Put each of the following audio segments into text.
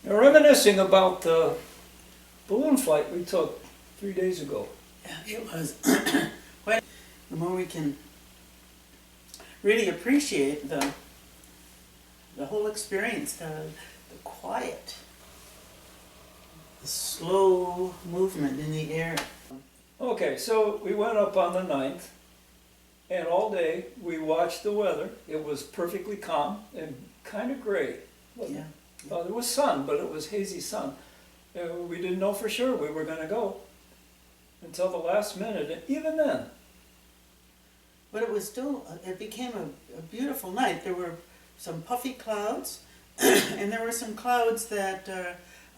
Reminiscing about the balloon flight we took 3 days ago. Yeah, it was. The more we can really appreciate the whole experience, the quiet, the slow movement in the air. Okay, so we went up on the 9th, and all day we watched the weather. It was perfectly calm and kind of gray. Yeah. There was sun, but it was hazy sun. We didn't know for sure we were going to go until the last minute, and even then. But it was still, it became a beautiful night. There were some puffy clouds, and there were some clouds that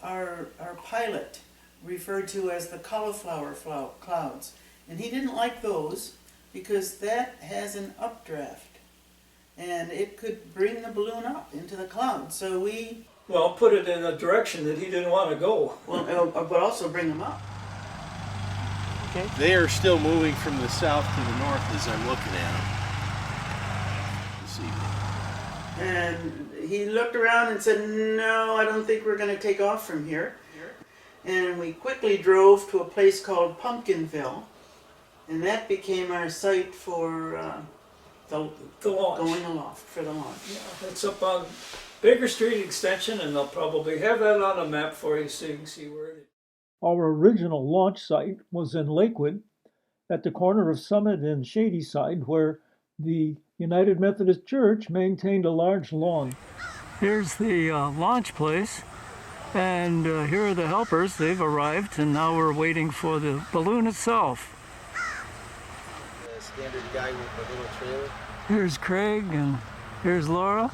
our pilot referred to as the cauliflower clouds. And he didn't like those because that has an updraft, and it could bring the balloon up into the clouds. So we... Well, put it in a direction that he didn't want to go. Well, but also bring them up. Okay. They are still moving from the south to the north as I'm looking at them this evening. And he looked around and said, no, I don't think we're going to take off from here. And we quickly drove to a place called Pumpkinville, and that became our site for the launch. Going aloft for the launch. Yeah, it's up on Baker Street Extension, and they'll probably have that on a map for you so you can see where it is. Our original launch site was in Lakewood at the corner of Summit and Shadyside, where the United Methodist Church maintained a large lawn. Here's the launch place, and here are the helpers. They've arrived, and now we're waiting for the balloon itself. The standard guy with the little trailer. Here's Craig, and here's Laura,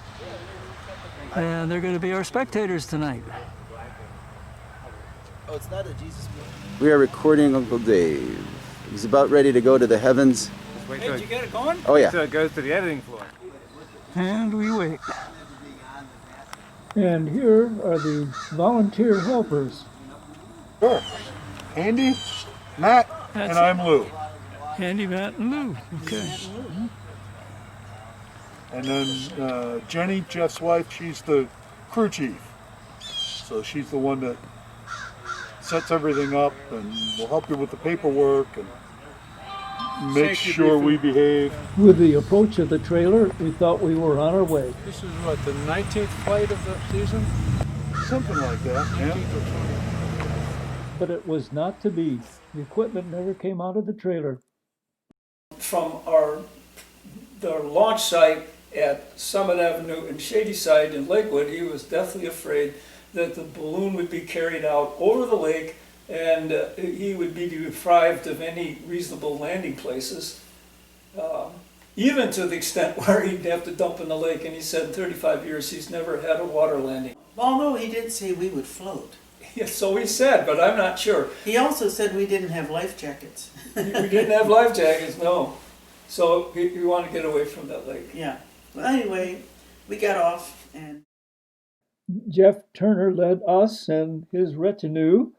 and they're going to be our spectators tonight. Oh, it's not a Jesus balloon. We are recording Uncle Dave. He's about ready to go to the heavens. Hey, did you get it going? Oh yeah. So it goes to the editing floor. And we wait. And here are the volunteer helpers. Sure. Andy, Matt, That's and I'm Lou. Andy, Matt, and Lou. Okay. And then Jenny, Jeff's wife, she's the crew chief. So she's the one that sets everything up and will help you with the paperwork and make sure we behave. With the approach of the trailer, we thought we were on our way. This is what, the 19th flight of the season? Something like that, yeah. But it was not to be. The equipment never came out of the trailer. From the launch site at Summit Avenue and Shadyside in Lakewood, he was deathly afraid that the balloon would be carried out over the lake, and he would be deprived of any reasonable landing places, even to the extent where he'd have to dump in the lake. And he said in 35 years he's never had a water landing. Although he did say we would float. Yeah, so he said, but I'm not sure. He also said we didn't have life jackets. We didn't have life jackets, no. So we wanted to get away from that lake. Yeah. Well, anyway, we got off, and Jeff Turner led us and his retinue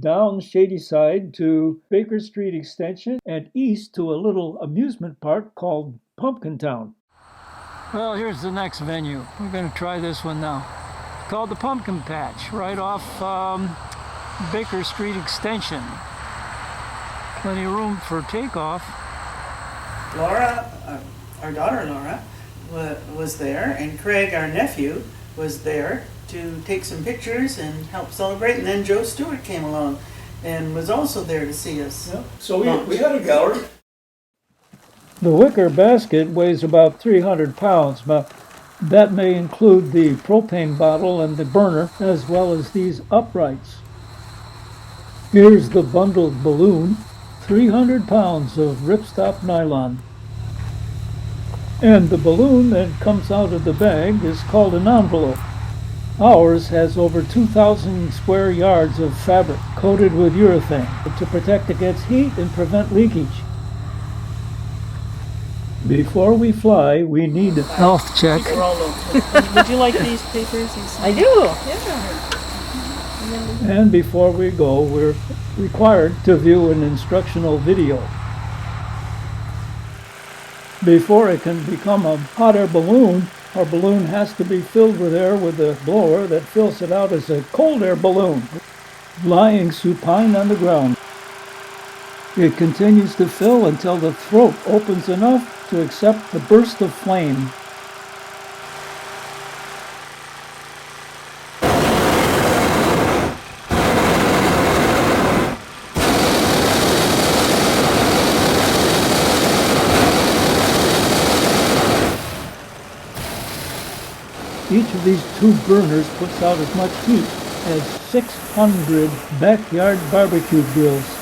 down Shadyside to Baker Street Extension and east to a little amusement park called Pumpkin Town. Well, here's the next venue. We're going to try this one now. It's called the Pumpkin Patch, right off Baker Street Extension. Plenty of room for takeoff. Laura, our daughter Laura, was there, and Craig, our nephew, was there to take some pictures and help celebrate. And then Joe Stewart came along and was also there to see us. Yeah. So we had a gallery. The wicker basket weighs about 300 pounds, but that may include the propane bottle and the burner, as well as these uprights. Here's the bundled balloon, 300 pounds of ripstop nylon. And the balloon that comes out of the bag is called an envelope. Ours has over 2,000 square yards of fabric coated with urethane to protect against heat and prevent leakage. Before we fly, we need a health check. Would you like these papers? I do. Yeah. And before we go, we're required to view an instructional video. Before it can become a hot air balloon, our balloon has to be filled with air with a blower that fills it out as a cold air balloon, lying supine on the ground. It continues to fill until the throat opens enough to accept the burst of flame. Each of these two burners puts out as much heat as 600 backyard barbecue grills.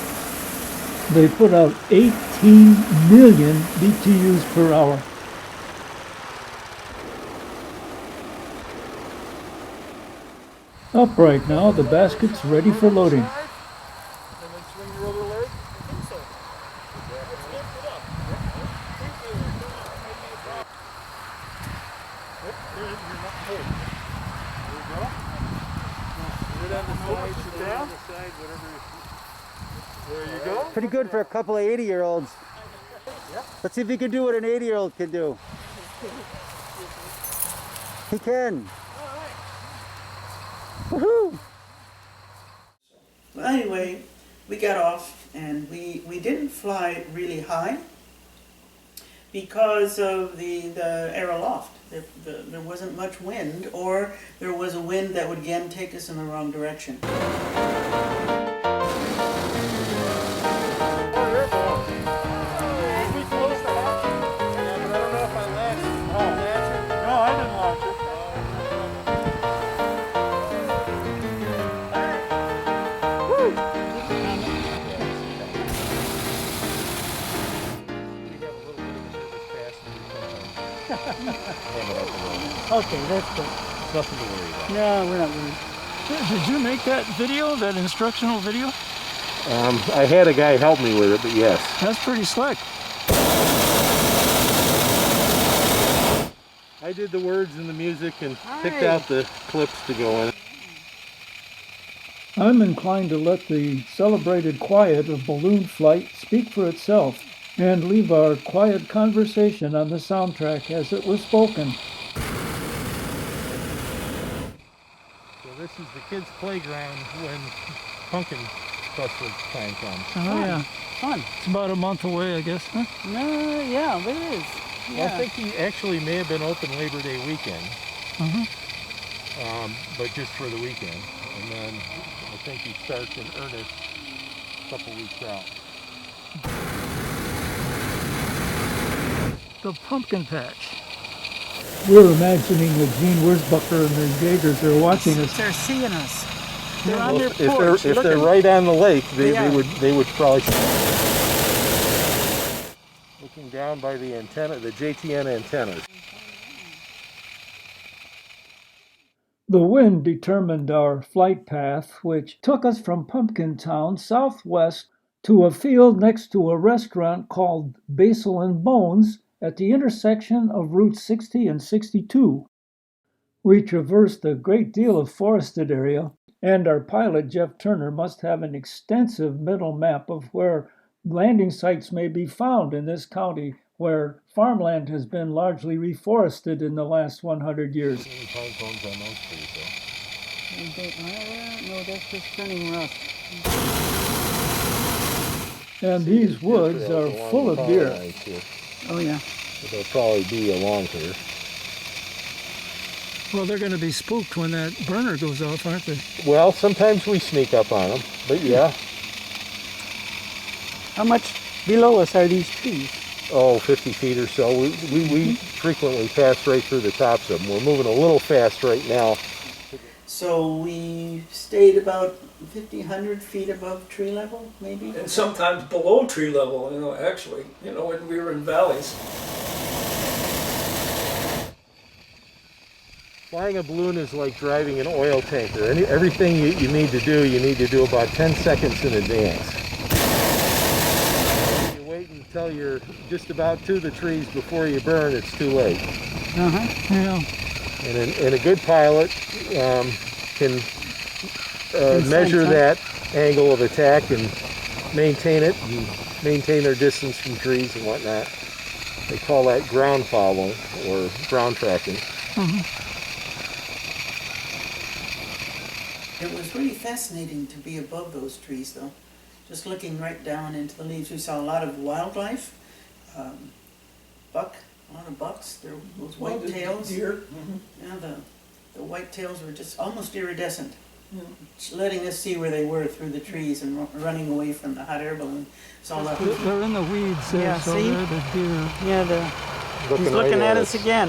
They put out 18 million BTUs per hour. Upright now, the basket's ready for loading. Pretty good for a couple of 80-year-olds. Let's see if he can do what an 80-year-old can do. He can. Woohoo! Well, anyway, we got off and we didn't fly really high because of the air aloft. There wasn't much wind, or there was a wind that would again take us in the wrong direction. Okay, that's good. Nothing to worry about. No, we're not worried. Did you make that video, that instructional video? I had a guy help me with it, but yes. That's pretty slick. I did the words and the music and picked out the clips to go in. I'm inclined to let the celebrated quiet of balloon flight speak for itself and leave our quiet conversation on the soundtrack as it was spoken. So this is the kids' playground when pumpkin festival time comes. Oh yeah, Fun. it's about a month away, I guess, huh? No, yeah, it is. Well, I think he actually may have been open Labor Day weekend, but just for the weekend. And then I think he starts in earnest a couple weeks out. The pumpkin patch. We're imagining that Gene Wurzbacher and the Jaegers are watching us. They're seeing us. They're on their If porch they're looking. right on the lake, They are. they would probably looking down by the antenna, the JTN antennas. The wind determined our flight path, which took us from Pumpkin Town southwest to a field next to a restaurant called Basil and Bones at the intersection of Route 60 and 62. We traversed a great deal of forested area, and our pilot, Jeff Turner, must have an extensive mental map of where landing sites may be found in this county where farmland has been largely reforested in the last 100 years. Pine cones on those trees, though. No, that's just turning rust. And these woods Trails are along full the of power deer. lines here. Oh, yeah. They'll probably be along here. Well, they're going to be spooked when that burner goes off, aren't they? Well, sometimes we sneak up on them, but yeah. How much below us are these trees? Oh, 50 feet or so. We frequently pass right through the tops of them. We're moving a little fast right now. So we stayed about 50, 100 feet above tree level, maybe? And sometimes below tree level, actually, when we were in valleys. Flying a balloon is like driving an oil tanker. Everything you need to do about 10 seconds in advance. You wait until you're just about to the trees before you burn, it's too late. Yeah. And a good pilot can measure that angle of attack and maintain it, and maintain their distance from trees and whatnot. They call that ground following or ground tracking. It was really fascinating to be above those trees, though. Just looking right down into the leaves, we saw a lot of wildlife, a lot of bucks, those white tails. Deer. Yeah, the white tails were just almost iridescent, letting us see where they were through the trees and running away from the hot air balloon. Saw that. They're in the weeds there, Yeah, so see? they're the deer. Yeah, Looking he's right looking at us. us again.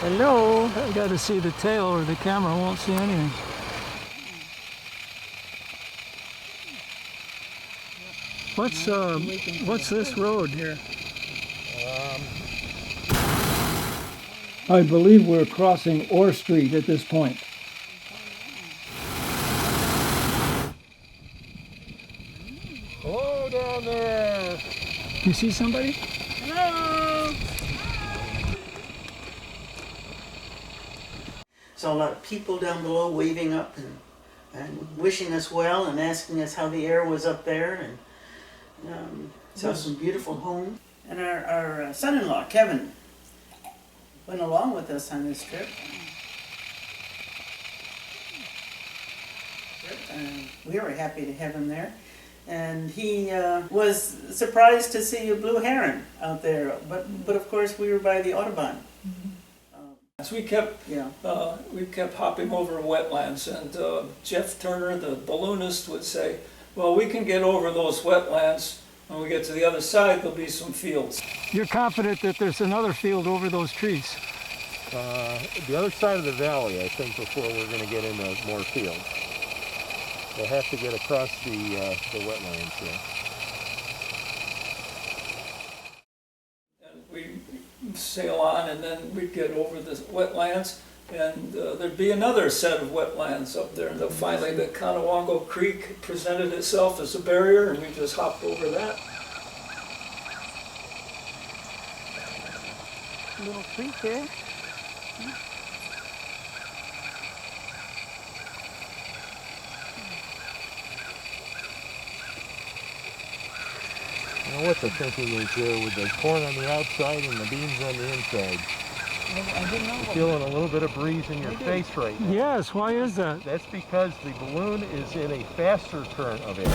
Hello. I got to see the tail or the camera won't see anything. What's this road here? I believe we're crossing Orr Street at this point. Hello down there. You see somebody? Saw a lot of people down below waving up and wishing us well and asking us how the air was up there, and saw some beautiful homes. And our son-in-law, Kevin, went along with us on this trip. And we were happy to have him there. And he was surprised to see a blue heron out there, but of course we were by the Audubon. So we kept Yeah. we kept hopping over wetlands, and Jeff Turner, the balloonist, would say, well, we can get over those wetlands. When we get to the other side, there'll be some fields. You're confident that there's another field over those trees? The other side of the valley, I think, before we're going to get into more fields. We'll have to get across the wetlands here. And we sail on, and then we'd get over the wetlands, and there'd be another set of wetlands up there. And then finally, the Conowongo Creek presented itself as a barrier, and we just hopped over that. Little creek there. I don't know what the thinking is there with the corn on the outside and the beans on the inside. I didn't know. You're feeling a little bit of breeze in your face right now. Yes, why is that? That's because the balloon is in a faster current of air.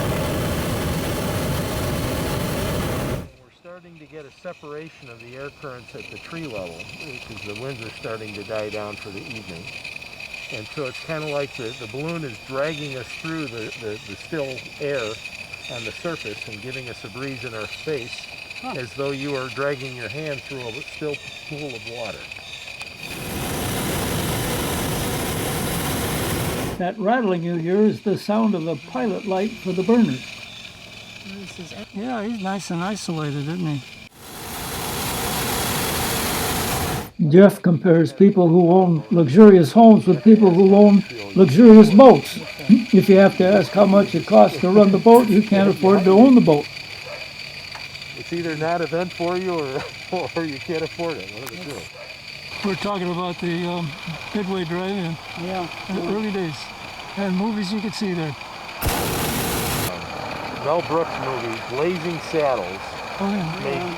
We're starting to get a separation of the air currents at the tree level because the winds are starting to die down for the evening. And so it's kind of like the balloon is dragging us through the still air on the surface and giving us a breeze in our face, as though you are dragging your hand through a still pool of water. That rattling you hear is the sound of the pilot light for the burners. Yeah, he's nice and isolated, isn't he? Jeff compares people who own luxurious homes with people who own luxurious boats. If you have to ask how much it costs to run the boat, you can't afford to own the boat. It's either not a vent for you or you can't afford it. One of the two. We're talking about the Midway Drive-In. Yeah. In the early days. And movies you could see there. Mel Brooks movie, Blazing Saddles, Oh, yeah.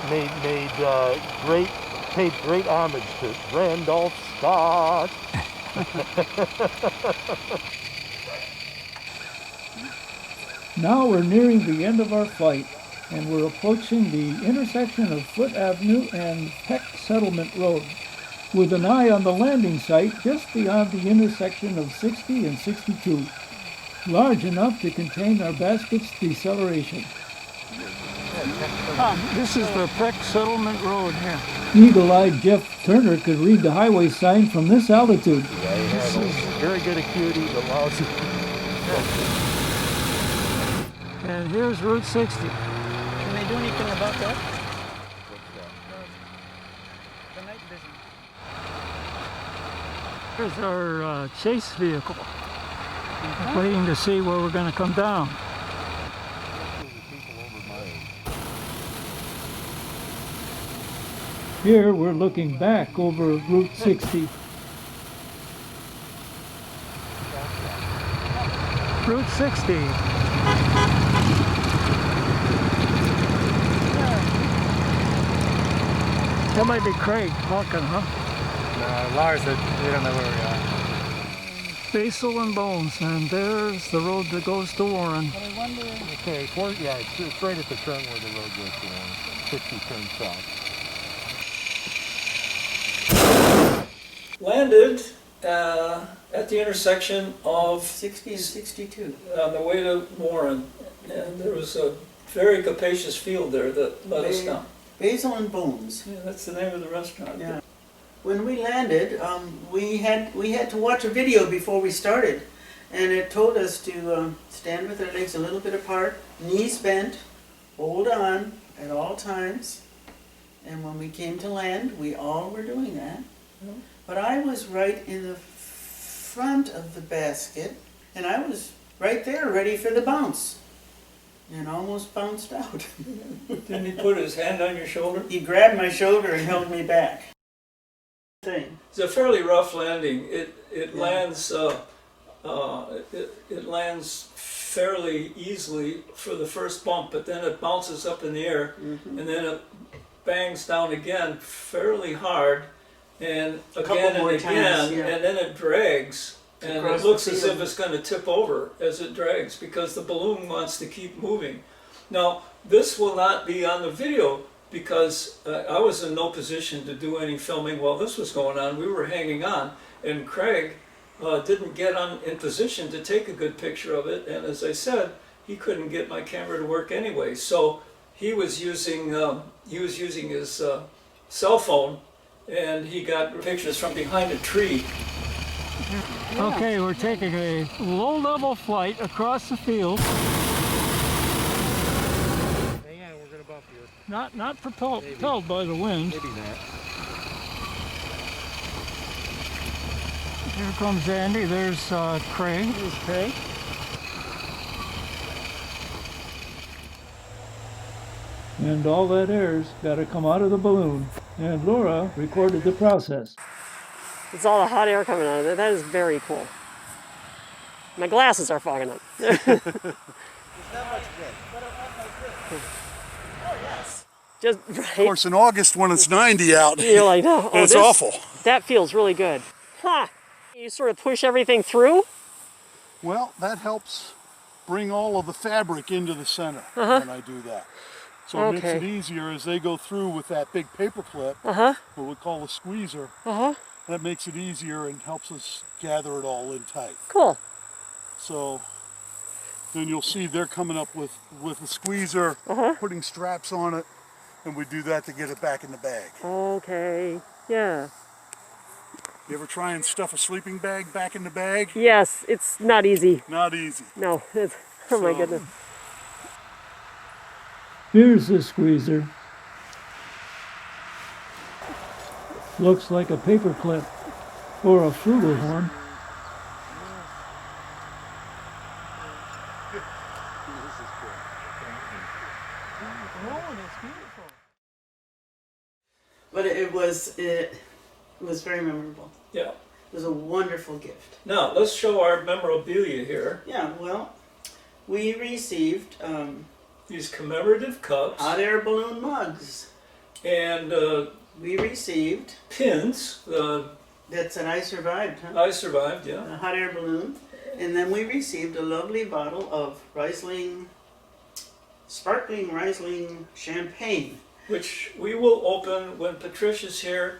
paid great homage to Randolph Scott. Now we're nearing the end of our flight, and we're approaching the intersection of Foot Avenue and Peck Settlement Road, with an eye on the landing site just beyond the intersection of 60 and 62, large enough to contain our basket's deceleration. This is the Peck Settlement Road here. Eagle-eyed Jeff Turner could read the highway sign from this altitude. Yeah, he has very good acuity, but lousy. And here's Route 60. Can they do anything about that? The night vision. Here's our chase vehicle. Waiting to see where we're going to come down. Here we're looking back over Route 60. Route 60. That might be Craig walking, huh? Lars said we don't know where we are. Basil and Bones, and there's the road that goes to Warren. But I wonder, Okay, yeah, it's right at the turn where the road goes to Warren. 60 turns south. Landed at the intersection of 60 and 62. on the way to Warren, and there was a very capacious field there that let us down. Basil and Bones. Yeah, that's the name of the restaurant. Yeah. When we landed, we had to watch a video before we started, and it told us to stand with our legs a little bit apart, knees bent, hold on at all times. And when we came to land, we all were doing that. Mhm. But I was right in the front of the basket, and I was right there ready for the bounce, and almost bounced out. Didn't he put his hand on your shoulder? He grabbed my shoulder and held me back. Thing. It's a fairly rough landing. It Yeah. lands it lands fairly easily for the first bump, but then it bounces up in the air, Mhm. and then it bangs down again fairly hard, and Couple again and more again, times, yeah. and then it drags, and Across it the looks as field. if it's going to tip over as it drags because the balloon wants to keep moving. Now, this will not be on the video because I was in no position to do any filming while this was going on. We were hanging on, and Craig didn't get in position to take a good picture of it, and as I said, he couldn't get my camera to work anyway. So he was using his cell phone, and he got pictures from behind a tree. Okay, we're taking a low-level flight across the field. Hang on, we're gonna bump you. Not propelled by the wind. Maybe not. Here comes Andy. There's Craig. There's Craig. And all that air's got to come out of the balloon. And Laura recorded the process. It's all the hot air coming out of it. That is very cool. My glasses are fogging up. Just Of right. course, in August when it's 90 out, You're like, oh, it's this- awful. That feels really good. Huh. You sort of push everything through. Well, that helps bring all of the fabric into the center when I do that. So it makes it Okay. easier as they go through with that big paper clip, Uh-huh. what we call a squeezer. Uh-huh. That makes it easier and helps us gather it all in tight. Cool. So then you'll see they're coming up with a squeezer, putting straps on it, and we do that to get it back in the bag. Okay. Yeah. You ever try and stuff a sleeping bag back in the bag? Yes, it's not easy. Not easy. No. It's, oh my So- goodness. Here's the squeezer. Looks like a paper clip or a flugelhorn. But it was very memorable. Yeah. It was a wonderful gift. Now, let's show our memorabilia here. Yeah, well, we received These commemorative cups hot air balloon mugs. and We received, pins. that said I survived, huh? I survived, yeah. A hot air balloon. And then we received a lovely bottle of sparkling Riesling champagne. Which we will open when Patricia's here.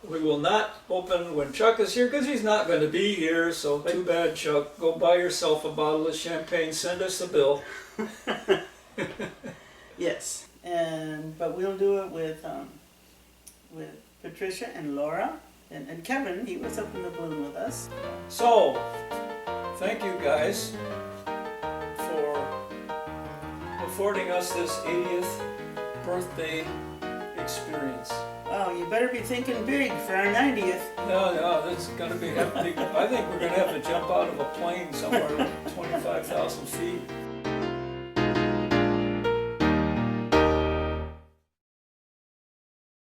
We will not open when Chuck is here because he's not going to be here. So too bad, Chuck. Go buy yourself a bottle of champagne. Send us the bill. Yes, but we'll do it with Patricia and Laura and Kevin. He was up in the balloon with us. So, thank you guys for affording us this 80th birthday experience. Oh, you better be thinking big for our 90th. No, that's going to be happening. I think we're going to have to jump out of a plane somewhere 25,000 feet.